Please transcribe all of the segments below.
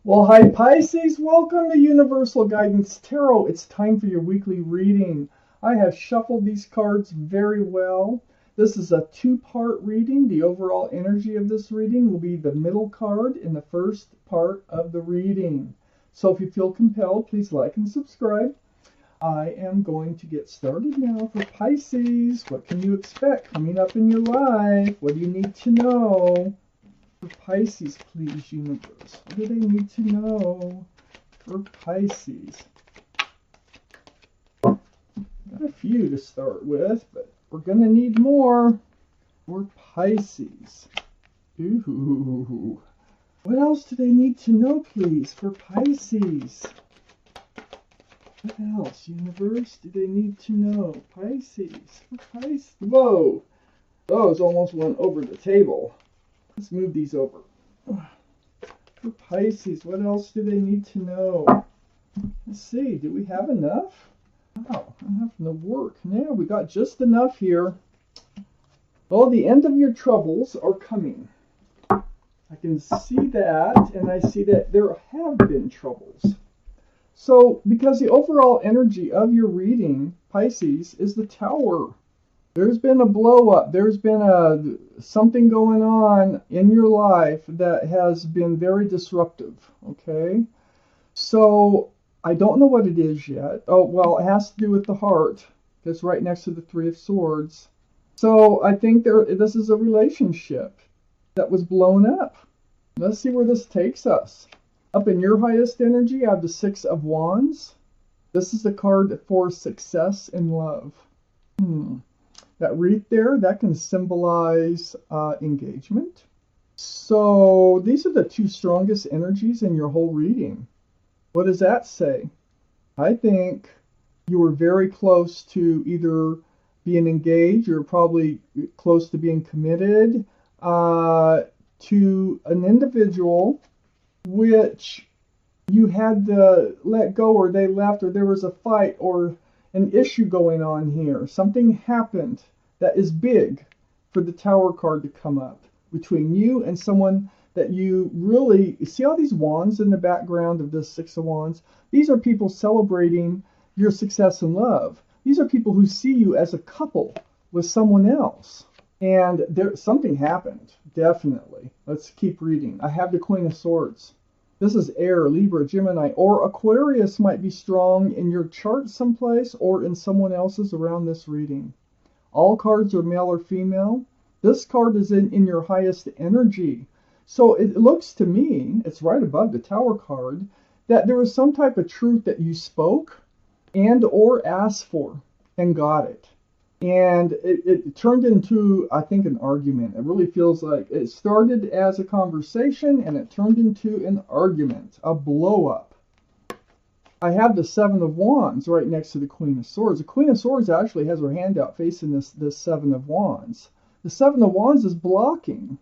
Well, hi Pisces, welcome to Universal Guidance Tarot. It's time for your weekly reading. I have shuffled these cards very well. This is a two-part reading. The overall energy of this reading will be the middle card in the first part of the reading. So if you feel compelled, please like and subscribe. I am going to get started now for Pisces. What can you expect coming up in your life? What do you need to know? For Pisces, please, universe. What do they need to know for Pisces? Got a few to start with, but we're going to need more for Pisces. Ooh. What else do they need to know, please, for Pisces? What else, universe, do they need to know? Pisces, for Pisces. Whoa! Those almost went over the table. Let's move these over. For Pisces, what else do they need to know? Let's see, do we have enough? Wow, I'm having to work. Yeah, we got just enough here. Well, the end of your troubles are coming. I can see that, and I see that there have been troubles. So, because the overall energy of your reading, Pisces, is the Tower. There's been a blow up. There's been something going on in your life that has been very disruptive. Okay, so I don't know what it is yet. Oh, well, it has to do with the heart. It's right next to the Three of Swords. So I think this is a relationship that was blown up. Let's see where this takes us. Up in your highest energy, I have the Six of Wands. This is the card for success in love. That wreath there, that can symbolize engagement. So these are the two strongest energies in your whole reading. What does that say? I think you were very close to either being engaged, you're probably close to being committed to an individual which you had to let go, or they left, or there was a fight or an issue going on here. Something happened that is big for the Tower card to come up between you and someone that you really see. All these wands in the background of this Six of Wands, these are people celebrating your success in love. These are people who see you as a couple with someone else, and something happened, definitely. Let's keep reading. I have the Queen of Swords. This is air, Libra, Gemini, or Aquarius might be strong in your chart someplace or in someone else's around this reading. All cards are male or female. This card is in your highest energy. So it looks to me, it's right above the Tower card, that there was some type of truth that you spoke and or asked for and got it. And it turned into, I think, an argument. It really feels like it started as a conversation and it turned into an argument, a blow up. I have the Seven of Wands right next to the Queen of Swords. The Queen of Swords actually has her hand out facing this Seven of Wands. The Seven of Wands is blocking.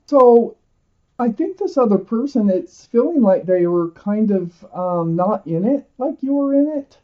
So I think this other person, it's feeling like they were kind of not in it like you were in it.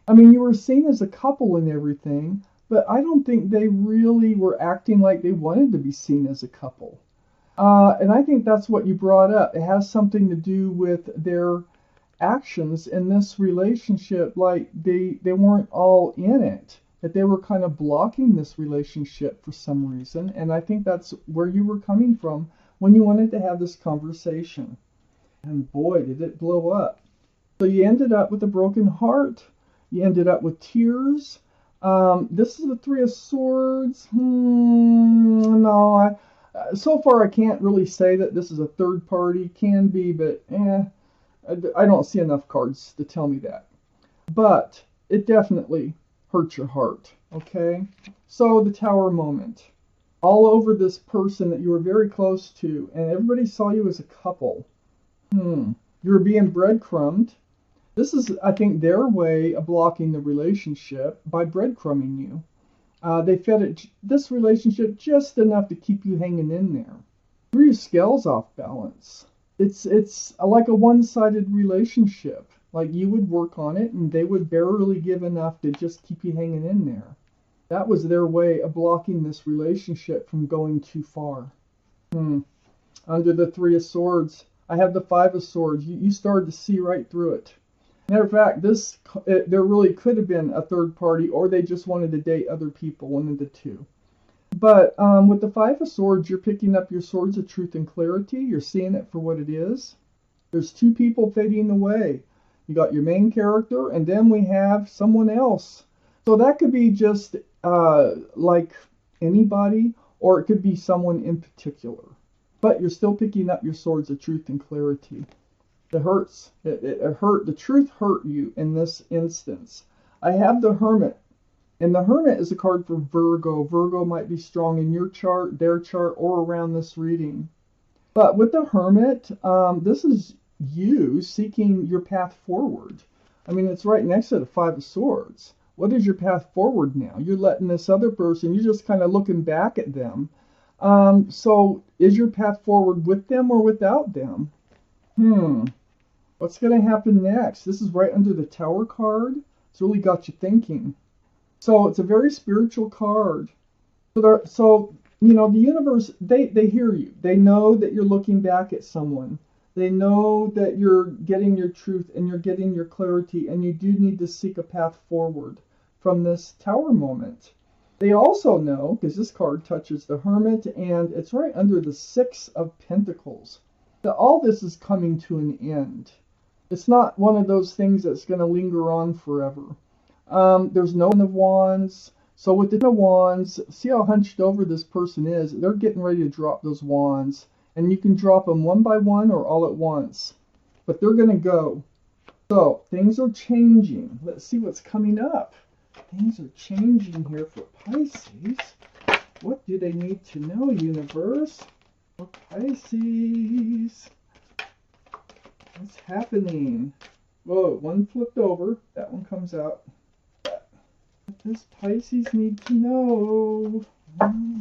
I mean, you were seen as a couple and everything, but I don't think they really were acting like they wanted to be seen as a couple. And I think that's what you brought up. It has something to do with their actions in this relationship, like they weren't all in it, that they were kind of blocking this relationship for some reason. And I think that's where you were coming from when you wanted to have this conversation. And boy, did it blow up. So you ended up with a broken heart. You ended up with tears. This is the Three of Swords. No, so far I can't really say that this is a third party. Can be, but I don't see enough cards to tell me that. But it definitely hurt your heart, okay? So the Tower moment. All over this person that you were very close to, and everybody saw you as a couple. You were being breadcrumbed. This is, I think, their way of blocking the relationship by breadcrumbing you. They fed this relationship just enough to keep you hanging in there. Threw your scales off balance. It's like a one-sided relationship. Like you would work on it and they would barely give enough to just keep you hanging in there. That was their way of blocking this relationship from going too far. Under the Three of Swords, I have the Five of Swords. You started to see right through it. Matter of fact, there really could have been a third party, or they just wanted to date other people, one of the two. But with the Five of Swords, you're picking up your swords of truth and clarity. You're seeing it for what it is. There's two people fading away. You got your main character, and then we have someone else. So that could be just like anybody, or it could be someone in particular. But you're still picking up your swords of truth and clarity. It hurts. It hurt. The truth hurt you in this instance. I have the Hermit. And the Hermit is a card for Virgo. Virgo might be strong in your chart, their chart, or around this reading. But with the Hermit, this is you seeking your path forward. I mean, it's right next to the Five of Swords. What is your path forward now? You're letting this other person, you're just kind of looking back at them. So is your path forward with them or without them? What's going to happen next? This is right under the Tower card. It's really got you thinking. So it's a very spiritual card. So you know, the universe, they hear you. They know that you're looking back at someone. They know that you're getting your truth and you're getting your clarity, and you do need to seek a path forward from this Tower moment. They also know, because this card touches the Hermit, and it's right under the Six of Pentacles, that all this is coming to an end. It's not one of those things that's going to linger on forever. There's no Ten of Wands. So with the Ten of Wands, see how hunched over this person is. They're getting ready to drop those wands. And you can drop them one by one or all at once. But they're going to go. So things are changing. Let's see what's coming up. Things are changing here for Pisces. What do they need to know, universe? For Pisces. What's happening? Whoa, one flipped over. That one comes out. What does Pisces need to know?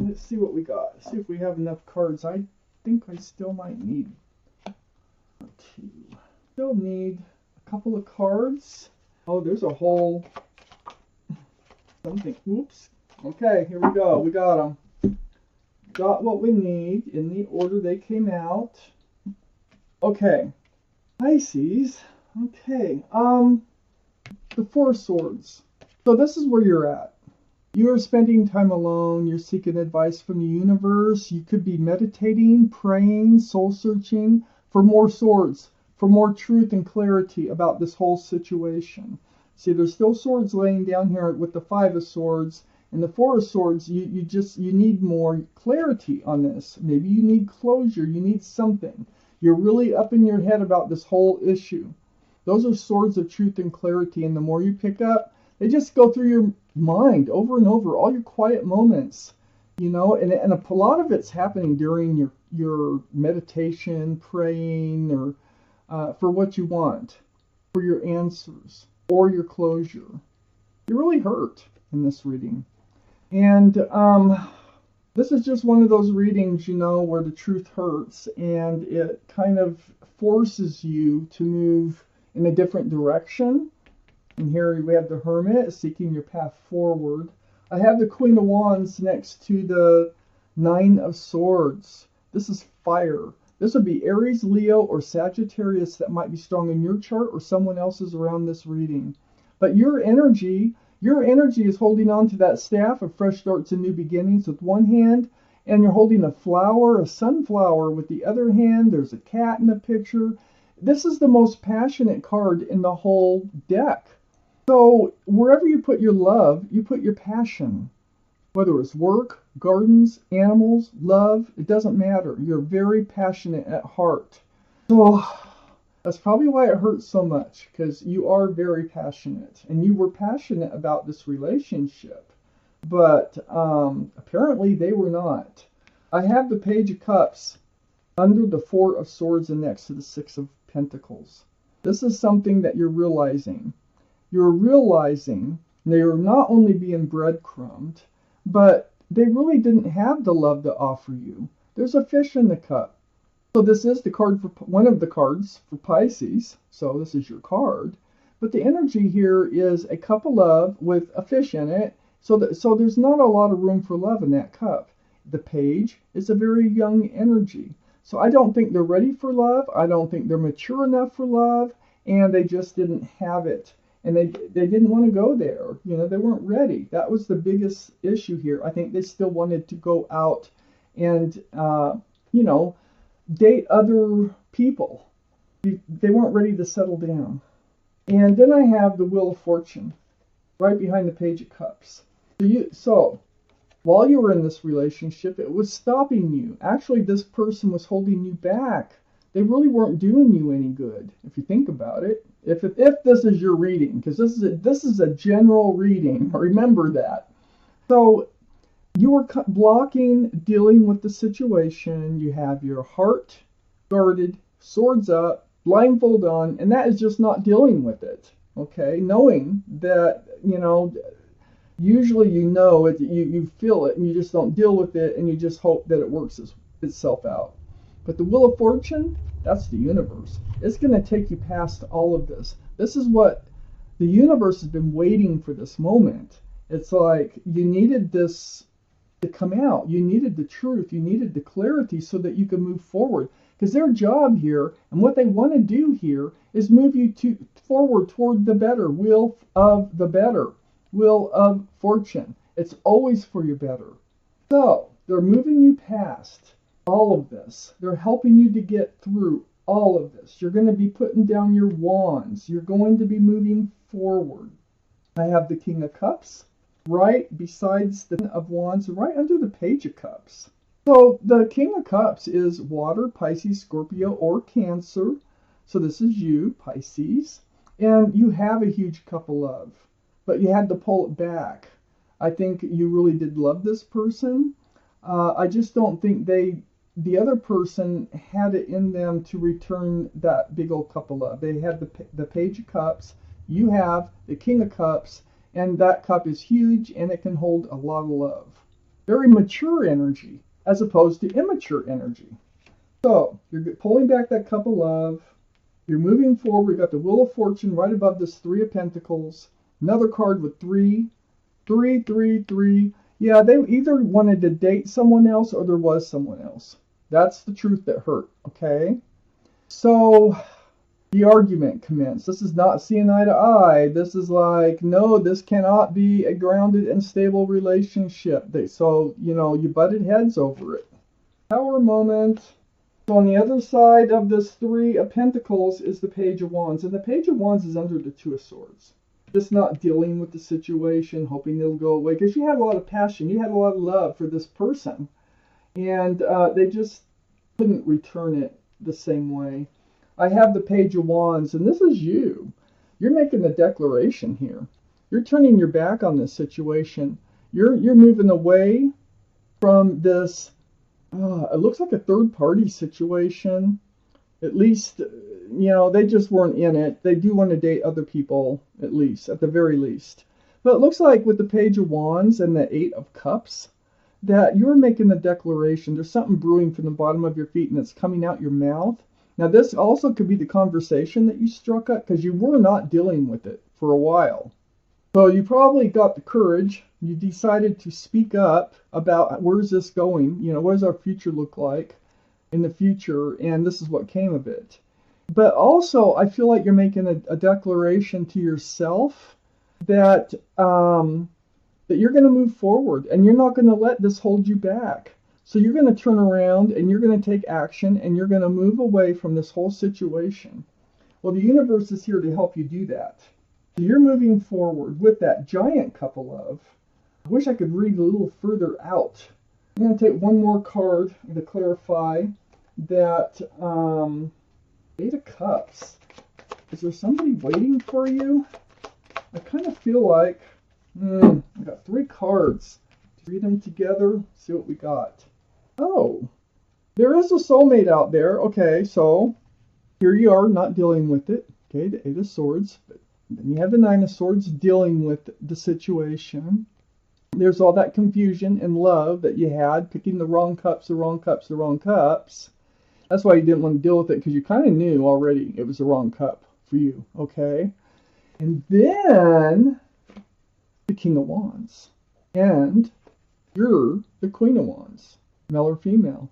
Let's see what we got. See if we have enough cards. I think I still might need two. Still need a couple of cards. Oh, there's a whole something. Oops. Okay, here we go. We got them. Got what we need in the order they came out. Okay. Pisces. Okay. The Four of Swords. So this is where you're at. You are spending time alone. You're seeking advice from the universe. You could be meditating, praying, soul searching for more swords, for more truth and clarity about this whole situation. See, there's still swords laying down here with the Five of Swords. And the Four of Swords, you need more clarity on this. Maybe you need closure. You need something. You're really up in your head about this whole issue. Those are swords of truth and clarity. And the more you pick up, they just go through your mind over and over, all your quiet moments, you know, and a lot of it's happening during your meditation, praying, or for what you want, for your answers, or your closure. You're really hurt in this reading. And this is just one of those readings, you know, where the truth hurts, and it kind of forces you to move in a different direction. And here we have the Hermit seeking your path forward. I have the Queen of Wands next to the Nine of Swords. This is fire. This would be Aries, Leo, or Sagittarius that might be strong in your chart or someone else's around this reading. But your energy is holding on to that staff of fresh starts and new beginnings with one hand, and you're holding a flower, a sunflower, with the other hand. There's a cat in the picture. This is the most passionate card in the whole deck. So wherever you put your love, you put your passion. Whether it's work, gardens, animals, love, it doesn't matter. You're very passionate at heart. So that's probably why it hurts so much, because you are very passionate. And you were passionate about this relationship. But apparently they were not. I have the Page of Cups under the Four of Swords and next to the Six of Pentacles. This is something that you're realizing. You're realizing they're not only being breadcrumbed, but they really didn't have the love to offer you. There's a fish in the cup. So this is the card for one of the cards for Pisces. So this is your card. But the energy here is a cup of love with a fish in it. So there's not a lot of room for love in that cup. The Page is a very young energy. So I don't think they're ready for love. I don't think they're mature enough for love, and they just didn't have it. And they didn't want to go there. You know, they weren't ready. That was the biggest issue here. I think they still wanted to go out and, you know, date other people. They weren't ready to settle down. And then I have the Wheel of Fortune right behind the Page of Cups. So while you were in this relationship, it was stopping you. Actually, this person was holding you back. They really weren't doing you any good, if you think about it. If this is your reading, because this is a general reading, remember that. So you were blocking dealing with the situation. You have your heart guarded, swords up, blindfold on, and that is just not dealing with it. Okay, knowing that, you know, usually you know it, you feel it, and you just don't deal with it, and you just hope that it works itself out. But the Wheel of Fortune, that's the universe. It's going to take you past all of this. This is what the universe has been waiting for, this moment. It's like you needed this to come out. You needed the truth. You needed the clarity so that you could move forward. Because their job here and what they want to do here is move you forward toward the better. Wheel of the better. Wheel of Fortune. It's always for your better. So they're moving you past all of this. They're helping you to get through all of this. You're going to be putting down your wands. You're going to be moving forward. I have the King of Cups right besides the Ten of Wands, right under the Page of Cups. So the King of Cups is water, Pisces, Scorpio, or Cancer. So this is you, Pisces. And you have a huge cup of love, but you had to pull it back. I think you really did love this person. I just don't think the other person had it in them to return that big old cup of love. They had the Page of Cups. You have the King of Cups, and that cup is huge, and it can hold a lot of love. Very mature energy, as opposed to immature energy. So you're pulling back that cup of love. You're moving forward. You've got the Wheel of Fortune right above this Three of Pentacles. Another card with 3, 3, 3, 3. Yeah, they either wanted to date someone else or there was someone else. That's the truth that hurt, okay? So the argument commenced. This is not seeing eye to eye. This is like, no, this cannot be a grounded and stable relationship. So, you know, you butted heads over it. Power moment. So on the other side of this Three of Pentacles is the Page of Wands. And the Page of Wands is under the Two of Swords. Just not dealing with the situation, hoping it'll go away. Because you had a lot of passion. You had a lot of love for this person. And they just couldn't return it the same way. I have the Page of Wands, and this is you. You're making a declaration here. You're turning your back on this situation. You're moving away from this, it looks like a third-party situation. At least, you know, they just weren't in it. They do want to date other people, at least, at the very least. But it looks like with the Page of Wands and the Eight of Cups, that you're making a declaration. There's something brewing from the bottom of your feet, and it's coming out your mouth. Now, this also could be the conversation that you struck up, because you were not dealing with it for a while. So you probably got the courage. You decided to speak up about where's this going? You know, what does our future look like in the future? And this is what came of it. But also, I feel like you're making a declaration to yourself that that you're going to move forward, and you're not going to let this hold you back. So you're going to turn around, and you're going to take action, and you're going to move away from this whole situation. Well, the universe is here to help you do that. So you're moving forward with that giant cup of love. I wish I could read a little further out. I'm going to take one more card to clarify that Eight of Cups. Is there somebody waiting for you? I kind of feel like I got 3 cards. Read them together, see what we got. Oh, there is a soulmate out there. Okay, so here you are, not dealing with it. Okay, the Eight of Swords. But then you have the Nine of Swords dealing with the situation. There's all that confusion and love that you had, picking the wrong cups, the wrong cups, the wrong cups. That's why you didn't want to deal with it, because you kind of knew already it was the wrong cup for you, okay? And then the King of Wands. And you're the Queen of Wands, male or female.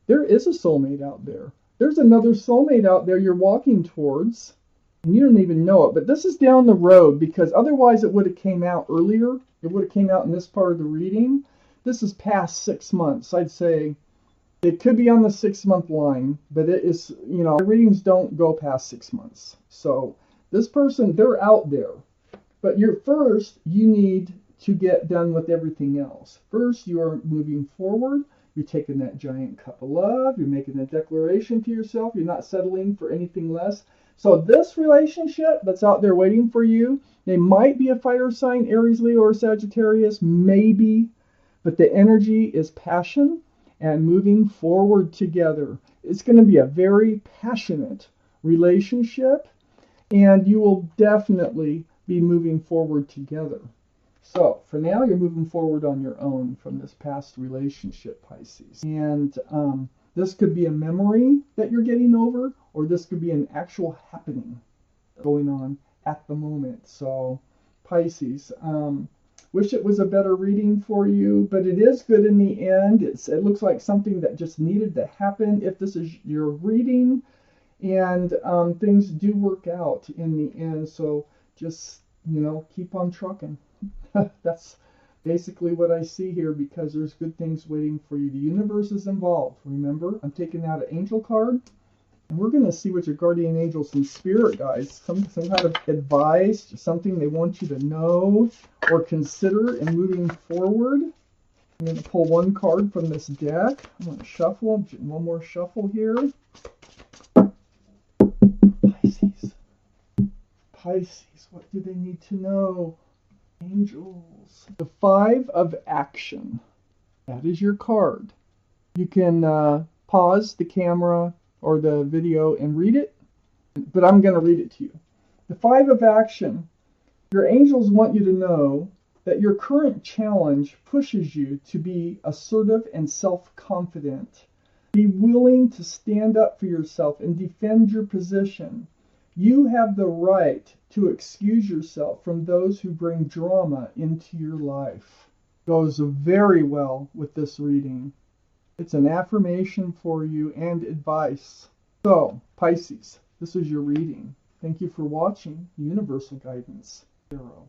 There is a soulmate out there. There's another soulmate out there you're walking towards, and you don't even know it. But this is down the road, because otherwise it would have came out earlier. It would have came out in this part of the reading. This is past 6 months. I'd say it could be on the 6-month line, but it is, readings don't go past 6 months. So this person, they're out there. But you need to get done with everything else. First, you are moving forward. You're taking that giant cup of love. You're making a declaration to yourself. You're not settling for anything less. So this relationship that's out there waiting for you, they might be a fire sign, Aries, Leo, or Sagittarius, maybe. But the energy is passion and moving forward together. It's going to be a very passionate relationship, and you will definitely be moving forward together. So for now, you're moving forward on your own from this past relationship, Pisces. And this could be a memory that you're getting over, or this could be an actual happening going on at the moment. So Pisces, wish it was a better reading for you, but it is good in the end. It looks like something that just needed to happen if this is your reading, and things do work out in the end. So just, keep on trucking. That's basically what I see here, because there's good things waiting for you. The universe is involved. Remember, I'm taking out an angel card, and we're going to see what your guardian angels and spirit guides, some kind of advice, something they want you to know or consider in moving forward. I'm going to pull one card from this deck. I'm going to shuffle. One more shuffle here. Pisces, what do they need to know? Angels. The 5 of Action. That is your card. You can pause the camera or the video and read it, but I'm going to read it to you. The 5 of Action. Your angels want you to know that your current challenge pushes you to be assertive and self-confident. Be willing to stand up for yourself and defend your position. You have the right to excuse yourself from those who bring drama into your life. Goes very well with this reading. It's an affirmation for you and advice. So, Pisces, this is your reading. Thank you for watching Universal Guidance Tarot.